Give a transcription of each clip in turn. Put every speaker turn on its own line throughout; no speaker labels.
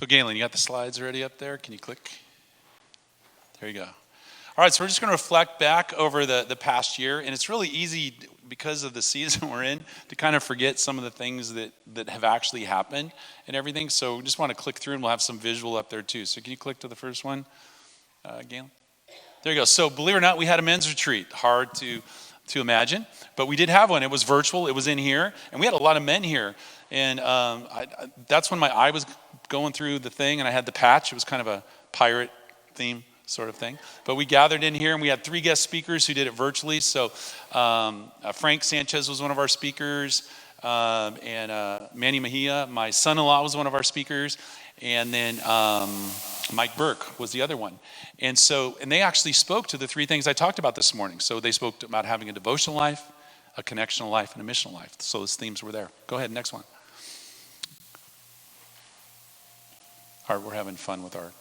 So Galen, you got the slides already up there? Can you click? There you go. All right, so we're just going to reflect back over the past year, and it's really easy because of the season we're in to kind of forget some of the things that have actually happened and everything. So we just want to click through, and we'll have some visual up there too. So can you click to the first one, Galen? There you go. So believe it or not, we had a men's retreat. Hard to imagine, but we did have one. It was virtual. It was in here, and we had a lot of men here. And that's when my eye was going through the thing, and I had the patch. It was kind of a pirate theme sort of thing. But we gathered in here, and we had 3 guest speakers who did it virtually. So Frank Sanchez was one of our speakers, and Manny Mejia, my son-in-law, was one of our speakers, and then Mike Burke was the other one. And they actually spoke to the 3 things I talked about this morning. So they spoke about having a devotional life, a connectional life, and a missional life. So those themes were there. Go ahead, next one. All right, we're having fun with our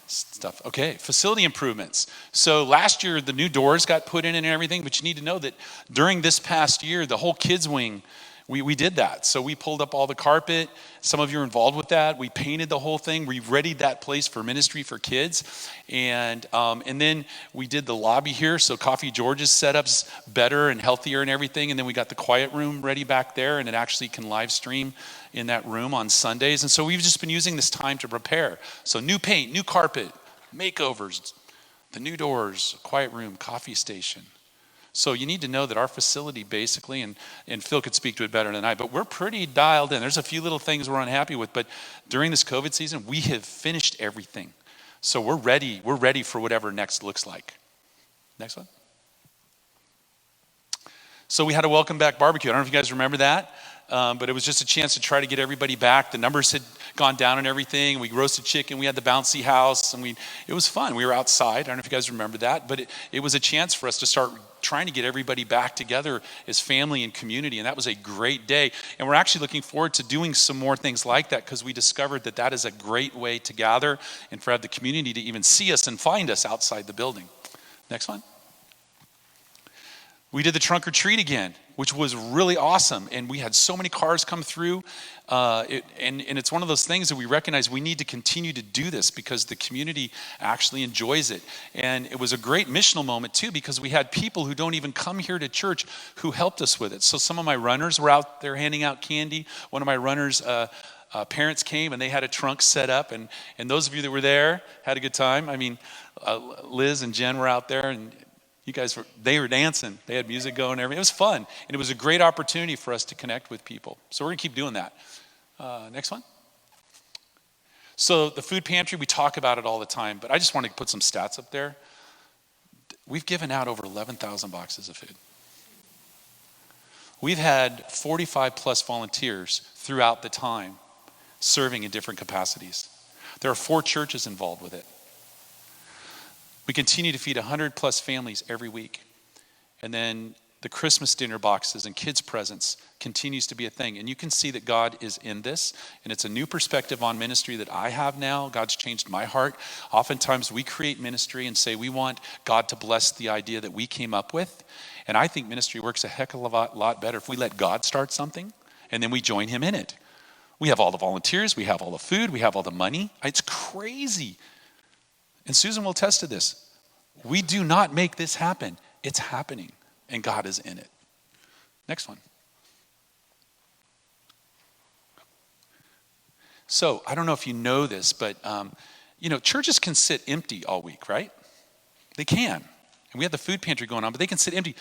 stuff. Okay, facility improvements. So last year, the new doors got put in and everything, but you need to know that during this past year, the whole kids wing, we did that. So we pulled up all the carpet. Some of you are involved with that. We painted the whole thing. We readied that place for ministry for kids. And then we did the lobby here. So Coffee George's setup's better and healthier and everything. And then we got the quiet room ready back there, and it actually can live stream in that room on Sundays. And so we've just been using this time to prepare. So new paint, new carpet, makeovers, the new doors, quiet room, coffee station. So you need to know that our facility basically, and Phil could speak to it better than I, but we're pretty dialed in. There's a few little things we're unhappy with, but during this COVID season, we have finished everything. So we're ready for whatever next looks like. Next one. So we had a welcome back barbecue. I don't know if you guys remember that. But it was just a chance to try to get everybody back. The numbers had gone down and everything. We roasted chicken. We had the bouncy house, and it was fun. We were outside. I don't know if you guys remember that, but it was a chance for us to start trying to get everybody back together as family and community, and that was a great day. And we're actually looking forward to doing some more things like that because we discovered that is a great way to gather and for the community to even see us and find us outside the building. Next one. We did the trunk or treat again, which was really awesome. And we had so many cars come through. And it's one of those things that we recognize we need to continue to do this because the community actually enjoys it. And it was a great missional moment too, because we had people who don't even come here to church who helped us with it. So some of my runners were out there handing out candy. One of my runners' parents came and they had a trunk set up. And those of you that were there had a good time. I mean, Liz and Jen were out there, and you guys they were dancing. They had music going and everything. It was fun. And it was a great opportunity for us to connect with people. So we're going to keep doing that. Next one. So the food pantry, we talk about it all the time, but I just want to put some stats up there. We've given out over 11,000 boxes of food. We've had 45 plus volunteers throughout the time serving in different capacities. There are 4 churches involved with it. We continue to feed 100 plus families every week. And then the Christmas dinner boxes and kids' presents continues to be a thing. And you can see that God is in this. And it's a new perspective on ministry that I have now. God's changed my heart. Oftentimes we create ministry and say we want God to bless the idea that we came up with. And I think ministry works a heck of a lot better if we let God start something and then we join him in it. We have all the volunteers. We have all the food. We have all the money. It's crazy. And Susan will attest to this. We do not make this happen. It's happening, and God is in it. Next one. So I don't know if you know this, but churches can sit empty all week, right? They can. And we have the food pantry going on, but they can sit empty.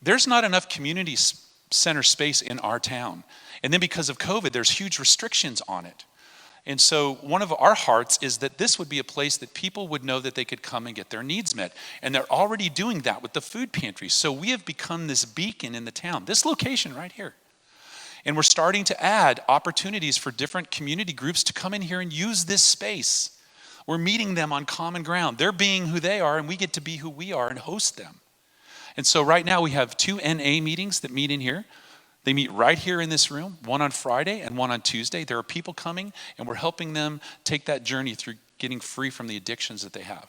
There's not enough community center space in our town. And then because of COVID, there's huge restrictions on it. And so one of our hearts is that this would be a place that people would know that they could come and get their needs met. And they're already doing that with the food pantry. So we have become this beacon in the town, this location right here. And we're starting to add opportunities for different community groups to come in here and use this space. We're meeting them on common ground. They're being who they are, and we get to be who we are and host them. And so right now we have 2 NA meetings that meet in here. They meet right here in this room, one on Friday and one on Tuesday. There are people coming, and we're helping them take that journey through getting free from the addictions that they have.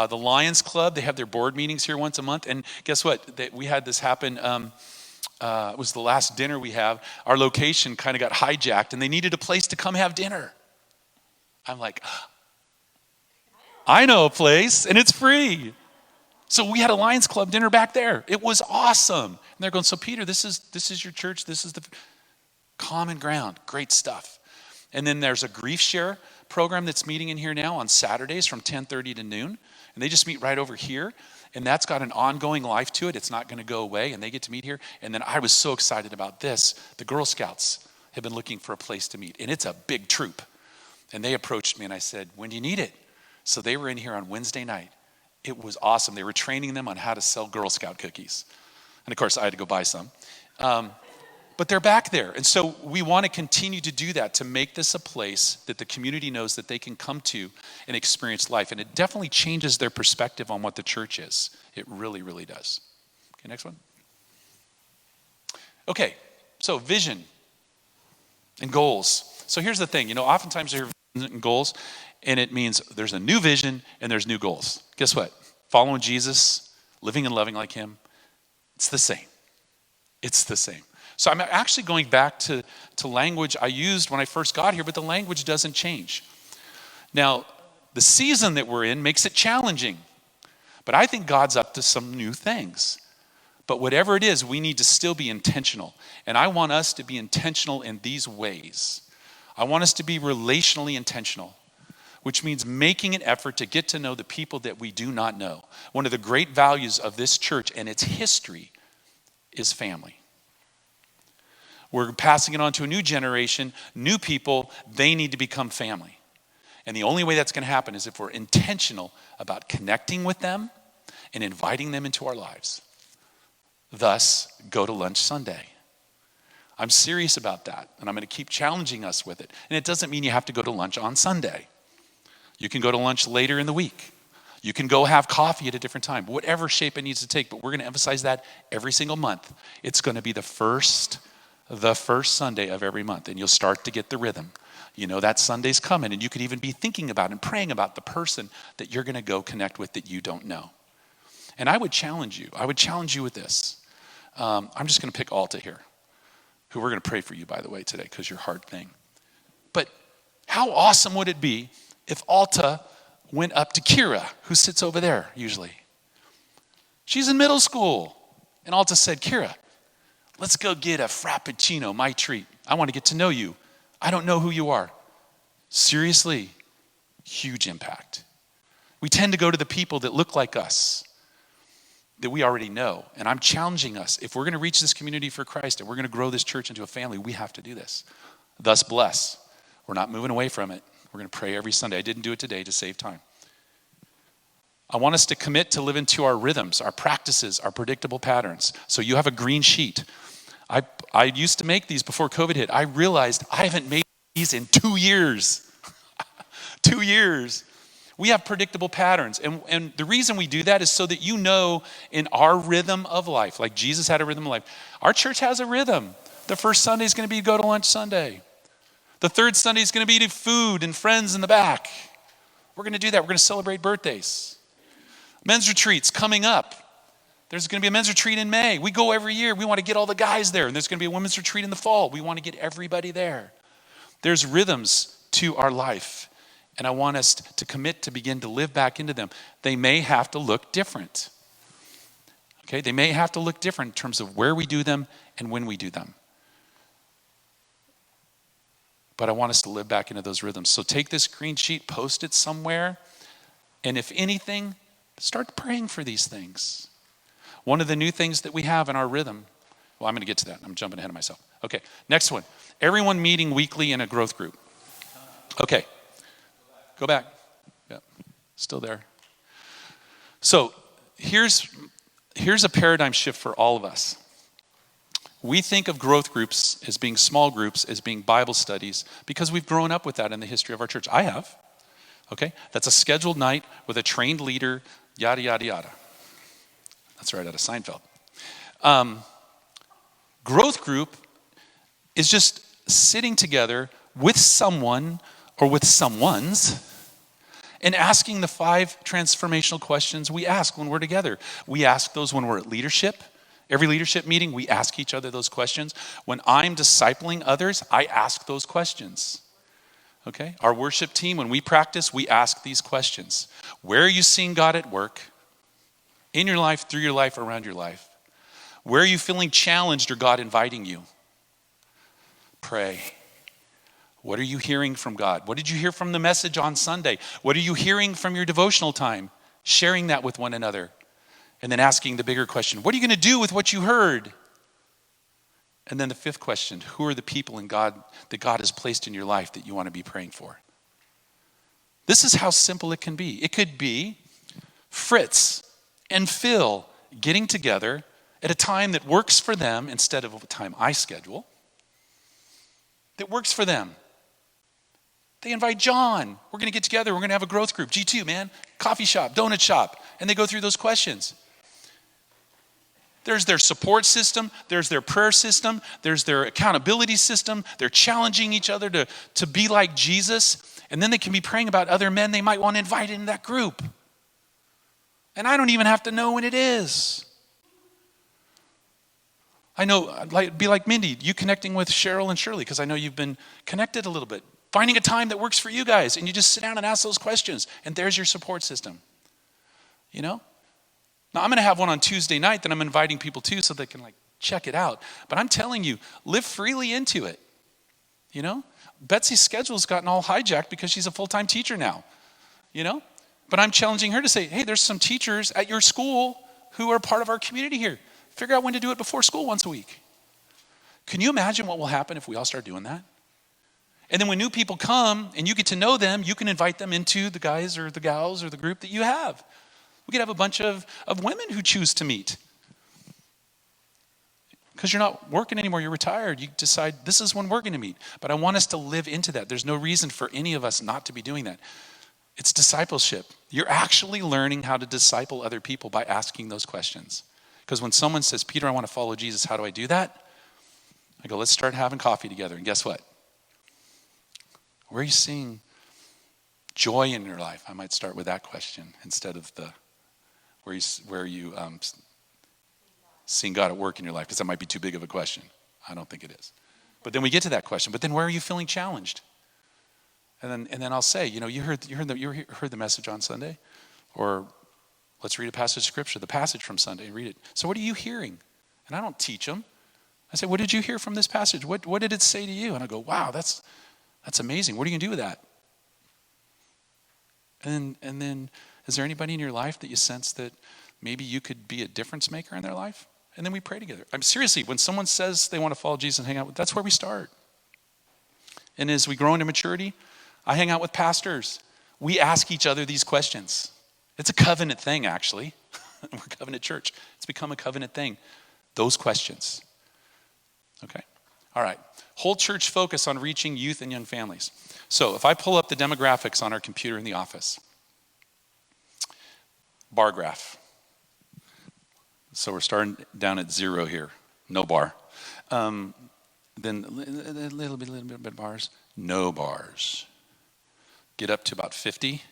The Lions Club, they have their board meetings here once a month. And guess what? We had this happen. It was the last dinner we have. Our location kind of got hijacked, and they needed a place to come have dinner. I'm like, I know a place and it's free. So we had a Lions Club dinner back there. It was awesome. And they're going, so Peter, this is your church. This is the common ground. Great stuff. And then there's a grief share program that's meeting in here now on Saturdays from 10:30 to noon. And they just meet right over here. And that's got an ongoing life to it. It's not going to go away. And they get to meet here. And then I was so excited about this. The Girl Scouts have been looking for a place to meet. And it's a big troop. And they approached me and I said, when do you need it? So they were in here on Wednesday night. It was awesome. They were training them on how to sell Girl Scout cookies. And of course, I had to go buy some. But they're back there. And so we want to continue to do that, to make this a place that the community knows that they can come to and experience life. And it definitely changes their perspective on what the church is. It really, really does. Okay, next one. Okay, so vision and goals. So here's the thing. Oftentimes you hear vision and goals, and it means there's a new vision and there's new goals. Guess what? Following Jesus, living and loving like him, it's the same. It's the same. So I'm actually going back to language I used when I first got here, but the language doesn't change. Now, the season that we're in makes it challenging, but I think God's up to some new things. But whatever it is, we need to still be intentional. And I want us to be intentional in these ways. I want us to be relationally intentional, which means making an effort to get to know the people that we do not know. One of the great values of this church and its history is family. We're passing it on to a new generation, new people. They need to become family. And the only way that's going to happen is if we're intentional about connecting with them and inviting them into our lives. Thus, go to lunch Sunday. I'm serious about that, and I'm going to keep challenging us with it. And it doesn't mean you have to go to lunch on Sunday. You can go to lunch later in the week. You can go have coffee at a different time, whatever shape it needs to take. But we're going to emphasize that every single month. It's going to be the first Sunday of every month, and you'll start to get the rhythm. That Sunday's coming, and you could even be thinking about and praying about the person that you're going to go connect with that you don't know. And I would challenge you. With this. I'm just going to pick Alta here, who we're going to pray for you, by the way, today, because your hard thing. But how awesome would it be if Alta went up to Kira, who sits over there usually? She's in middle school. And Alta said, Kira, let's go get a Frappuccino, my treat. I want to get to know you. I don't know who you are. Seriously, huge impact. We tend to go to the people that look like us, that we already know. And I'm challenging us. If we're going to reach this community for Christ and we're going to grow this church into a family, we have to do this. Thus bless. We're not moving away from it. We're going to pray every Sunday. I didn't do it today to save time. I want us to commit to live into our rhythms, our practices, our predictable patterns. So you have a green sheet. I used to make these before COVID hit. I realized I haven't made these in 2 years. 2 years. We have predictable patterns. And the reason we do that is so that you know in our rhythm of life, like Jesus had a rhythm of life, our church has a rhythm. The first Sunday is going to be go to lunch Sunday. The third Sunday is going to be to food and friends in the back. We're going to do that. We're going to celebrate birthdays. Men's retreats coming up. There's going to be a men's retreat in May. We go every year. We want to get all the guys there. And there's going to be a women's retreat in the fall. We want to get everybody there. There's rhythms to our life. And I want us to commit to begin to live back into them. They may have to look different. Okay? They may have to look different in terms of where we do them and when we do them. But I want us to live back into those rhythms. So take this green sheet, post it somewhere. And if anything, start praying for these things. One of the new things that we have in our rhythm, well, I'm going to get to that. I'm jumping ahead of myself. Okay, next one. Everyone meeting weekly in a growth group. Okay, go back. Yep, still there. So here's a paradigm shift for all of us. We think of growth groups as being small groups, as being Bible studies, because we've grown up with that in the history of our church. I have. Okay, that's a scheduled night with a trained leader, yada, yada, yada. That's right out of Seinfeld. Growth group is just sitting together with someone or with someones and asking the 5 transformational questions we ask when we're together. We ask those when we're at leadership. Every leadership meeting, we ask each other those questions. When I'm discipling others, I ask those questions. Okay? Our worship team, when we practice, we ask these questions. Where are you seeing God at work? In your life, through your life, around your life? Where are you feeling challenged or God inviting you? Pray. What are you hearing from God? What did you hear from the message on Sunday? What are you hearing from your devotional time? Sharing that with one another. And then asking the bigger question, what are you going to do with what you heard? And then the fifth question, who are the people in God that God has placed in your life that you want to be praying for? This is how simple it can be. It could be Fritz and Phil getting together at a time that works for them instead of a time I schedule, that works for them. They invite John. We're going to get together. We're going to have a growth group. G2, man. Coffee shop, donut shop. And they go through those questions. There's their support system. There's their prayer system. There's their accountability system. They're challenging each other to be like Jesus. And then they can be praying about other men they might want to invite into that group. And I don't even have to know when it is. I know, be like Mindy, you connecting with Cheryl and Shirley, because I know you've been connected a little bit. Finding a time that works for you guys, and you just sit down and ask those questions, and there's your support system. You know? Now, I'm going to have one on Tuesday night that I'm inviting people to so they can check it out. But I'm telling you, live freely into it. You know? Betsy's schedule's gotten all hijacked because she's a full-time teacher now. You know? But I'm challenging her to say, hey, there's some teachers at your school who are part of our community here. Figure out when to do it before school once a week. Can you imagine what will happen if we all start doing that? And then when new people come and you get to know them, you can invite them into the guys or the gals or the group that you have. We could have a bunch of women who choose to meet. Because you're not working anymore, you're retired. You decide this is when we're going to meet. But I want us to live into that. There's no reason for any of us not to be doing that. It's discipleship. You're actually learning how to disciple other people by asking those questions. Because when someone says, Peter, I want to follow Jesus, how do I do that? I go, let's start having coffee together. And guess what? Where are you seeing joy in your life? I might start with that question instead of the where are you seeing God at work in your life? Because that might be too big of a question. I don't think it is. But then we get to that question. But then where are you feeling challenged? And then I'll say, you heard the message on Sunday, or let's read a passage of scripture, the passage from Sunday, read it. So what are you hearing? And I don't teach them. I say, what did you hear from this passage? What did it say to you? And I go, wow, that's amazing. What are you going to do with that? And then, is there anybody in your life that you sense that maybe you could be a difference maker in their life? And then we pray together. I'm seriously, when someone says they want to follow Jesus and hang out with, that's where we start. And as we grow into maturity, I hang out with pastors. We ask each other these questions. It's a covenant thing, actually. We're a covenant church. It's become a covenant thing. Those questions. Okay? All right. Whole church focus on reaching youth and young families. So if I pull up the demographics on our computer in the office, bar graph. So we're starting down at 0 here. No bar. Then a little bit bars. No bars. Get up to about 50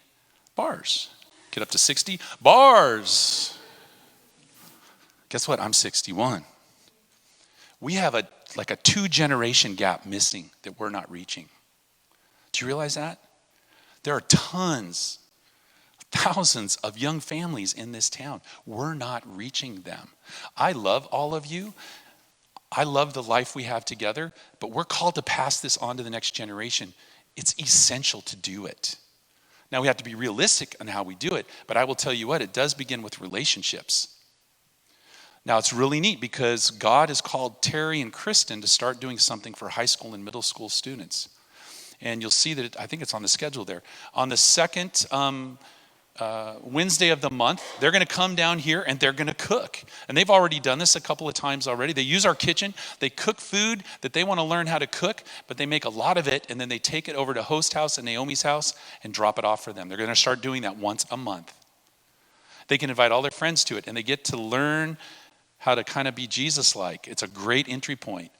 bars. Get up to 60 bars. Guess what? I'm 61. We have a 2-generation gap missing that we're not reaching. Do you realize that? There are thousands of young families in this town. We're not reaching them. I love all of you. I love the life we have together, but we're called to pass this on to the next generation. It's essential to do it. Now we have to be realistic on how we do it, but I will tell you what, it does begin with relationships. Now it's really neat because God has called Terry and Kristen to start doing something for high school and middle school students. And you'll see that, I think it's on the schedule there. On the second Wednesday of the month, they're going to come down here and they're going to cook. And they've already done this a couple of times already. They use our kitchen. They cook food that they want to learn how to cook, but they make a lot of it, and then they take it over to Host House and Naomi's house and drop it off for them. They're going to start doing that once a month. They can invite all their friends to it, and they get to learn how to kind of be Jesus-like. It's a great entry point.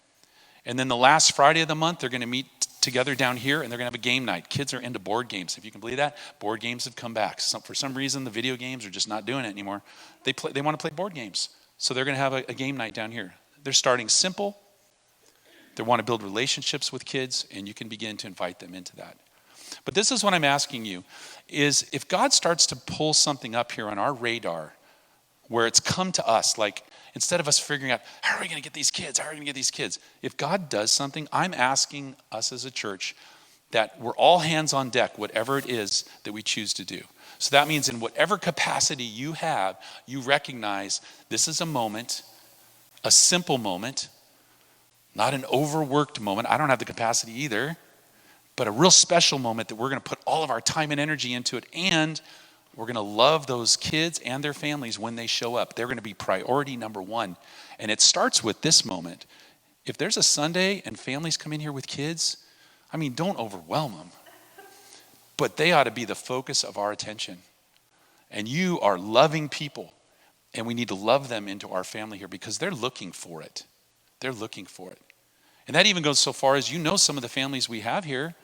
And then the last Friday of the month, they're going to meet together down here, and they're going to have a game night. Kids are into board games. If you can believe that, board games have come back. For some reason, the video games are just not doing it anymore. They want to play board games. So they're going to have a game night down here. They're starting simple. They want to build relationships with kids, and you can begin to invite them into that. But this is what I'm asking you, is if God starts to pull something up here on our radar where it's come to us, like instead of us figuring out, how are we going to get these kids? How are we going to get these kids? If God does something, I'm asking us as a church that we're all hands on deck, whatever it is that we choose to do. So that means in whatever capacity you have, you recognize this is a moment, a simple moment, not an overworked moment. I don't have the capacity either, but a real special moment that we're going to put all of our time and energy into it, and we're going to love those kids and their families when they show up. They're going to be priority number one. And it starts with this moment. If there's a Sunday and families come in here with kids, I mean, don't overwhelm them. But they ought to be the focus of our attention. And you are loving people, and we need to love them into our family here because they're looking for it. They're looking for it. And that even goes so far as some of the families we have here,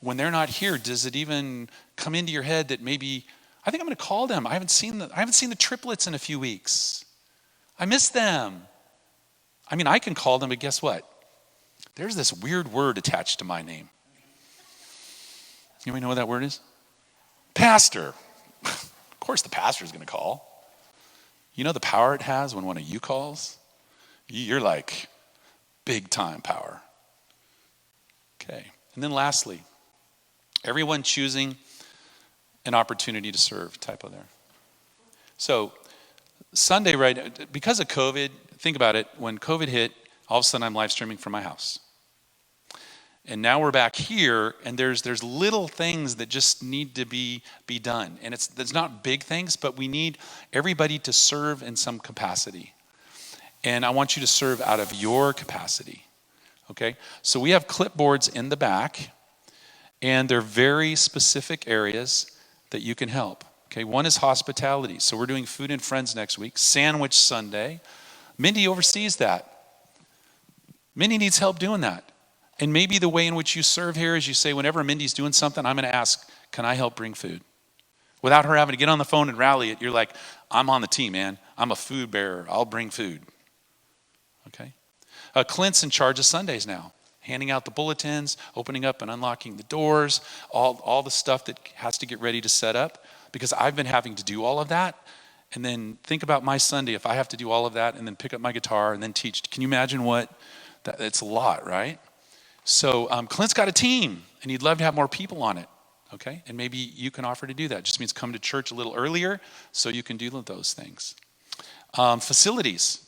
when they're not here, does it even come into your head that maybe, I think I'm going to call them. I haven't seen the triplets in a few weeks. I miss them. I mean, I can call them, but guess what? There's this weird word attached to my name. Anybody know what that word is? Pastor. Of course the pastor is going to call. You know the power it has when one of you calls? You're like big time power. Okay. And then lastly, everyone choosing an opportunity to serve, typo there. So Sunday, right, because of COVID, think about it. When COVID hit, all of a sudden I'm live streaming from my house. And now we're back here, and there's little things that just need to be done. And it's not big things, but we need everybody to serve in some capacity. And I want you to serve out of your capacity, okay? So we have clipboards in the back, and they're very specific areas that you can help, okay? One is hospitality. So we're doing Food and Friends next week, Sandwich Sunday. Mindy oversees that. Mindy needs help doing that. And maybe the way in which you serve here is you say, whenever Mindy's doing something, I'm going to ask, can I help bring food? Without her having to get on the phone and rally it, you're like, I'm on the team, man. I'm a food bearer. I'll bring food. Okay? Clint's in charge of Sundays now, handing out the bulletins, opening up and unlocking the doors, all the stuff that has to get ready to set up, because I've been having to do all of that. And then think about my Sunday, if I have to do all of that and then pick up my guitar and then teach. Can you imagine it's a lot, right? So Clint's got a team, and he'd love to have more people on it, okay? And maybe you can offer to do that. It just means come to church a little earlier so you can do those things. Facilities.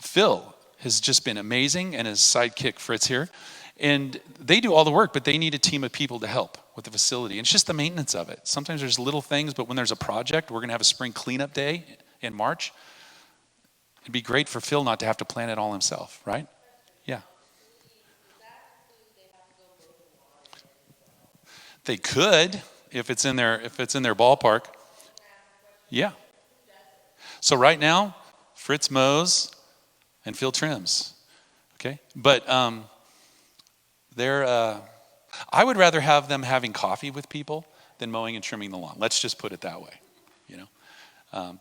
Phil has just been amazing, and his sidekick Fritz here. And they do all the work, but they need a team of people to help with the facility. And it's just the maintenance of it. Sometimes there's little things, but when there's a project, we're going to have a spring cleanup day in March. It'd be great for Phil not to have to plan it all himself, right? Yeah. They could, if it's in their ballpark. Yeah. So right now, Fritz mows and Phil trims. Okay? But I would rather have them having coffee with people than mowing and trimming the lawn. Let's just put it that way, you know.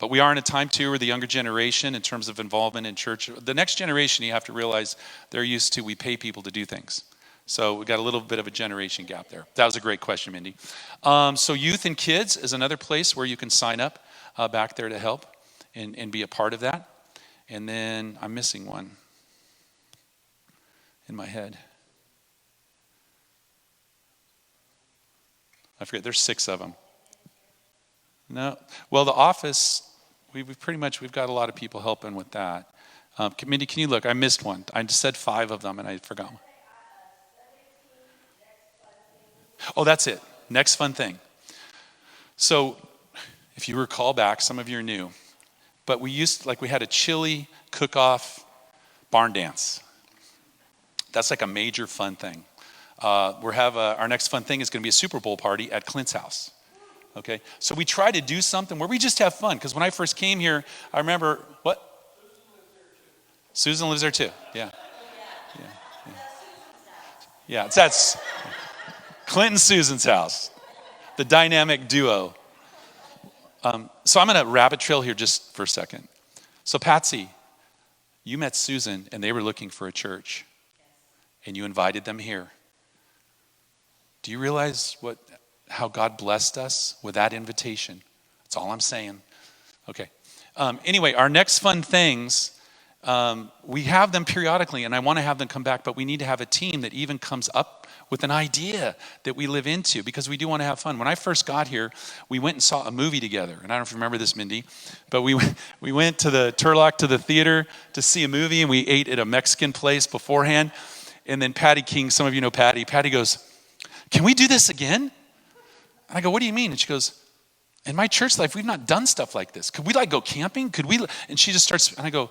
But we are in a time too where the younger generation, in terms of involvement in church, the next generation, you have to realize they're used to, we pay people to do things. So we got a little bit of a generation gap there. That was a great question, Mindy. So youth and kids is another place where you can sign up back there to help and be a part of that. And then I'm missing one in my head. I forget, there's 6 of them. No, well, the office, we've got a lot of people helping with that. Mindy, can you look? I missed one. I said 5 of them and I forgot one. Oh, that's it. Next fun thing. So if you recall back, some of you are new, but we had a chili cook-off barn dance. That's like a major fun thing. Our next fun thing is going to be a Super Bowl party at Clint's house. Okay, so we try to do something where we just have fun. Because when I first came here, I remember what? Susan lives there too. Yeah. Yeah, that's Clint and Susan's house, the dynamic duo. So I'm going to rabbit trail here just for a second. So Patsy, you met Susan and they were looking for a church, and you invited them here. Do you realize how God blessed us with that invitation. That's all I'm saying. Okay. Anyway, our next fun things, we have them periodically, and I want to have them come back, but we need to have a team that even comes up with an idea that we live into, because we do want to have fun. When I first got here, we went and saw a movie together, and I don't know if you remember this, Mindy, but we went to the Turlock, to the theater to see a movie, and we ate at a Mexican place beforehand, and then Patty King, some of you know Patty goes, "Can we do this again?" And I go, "What do you mean?" And she goes, "In my church life, we've not done stuff like this. Could we go camping? Could we?" And she just starts, and I go,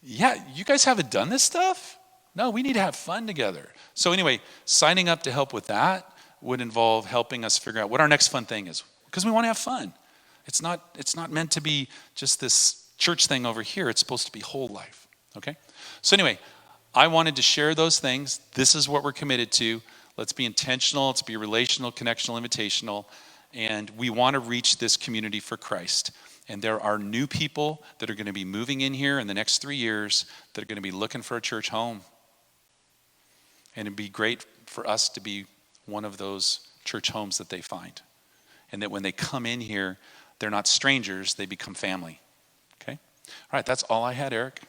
"Yeah, you guys haven't done this stuff? No, we need to have fun together." So anyway, signing up to help with that would involve helping us figure out what our next fun thing is, because we want to have fun. It's not meant to be just this church thing over here. It's supposed to be whole life, okay? So anyway, I wanted to share those things. This is what we're committed to. Let's be intentional. Let's be relational, connectional, invitational. And we want to reach this community for Christ. And there are new people that are going to be moving in here in the next 3 years that are going to be looking for a church home. And it'd be great for us to be one of those church homes that they find. And that when they come in here, they're not strangers, they become family. Okay? All right, that's all I had, Eric.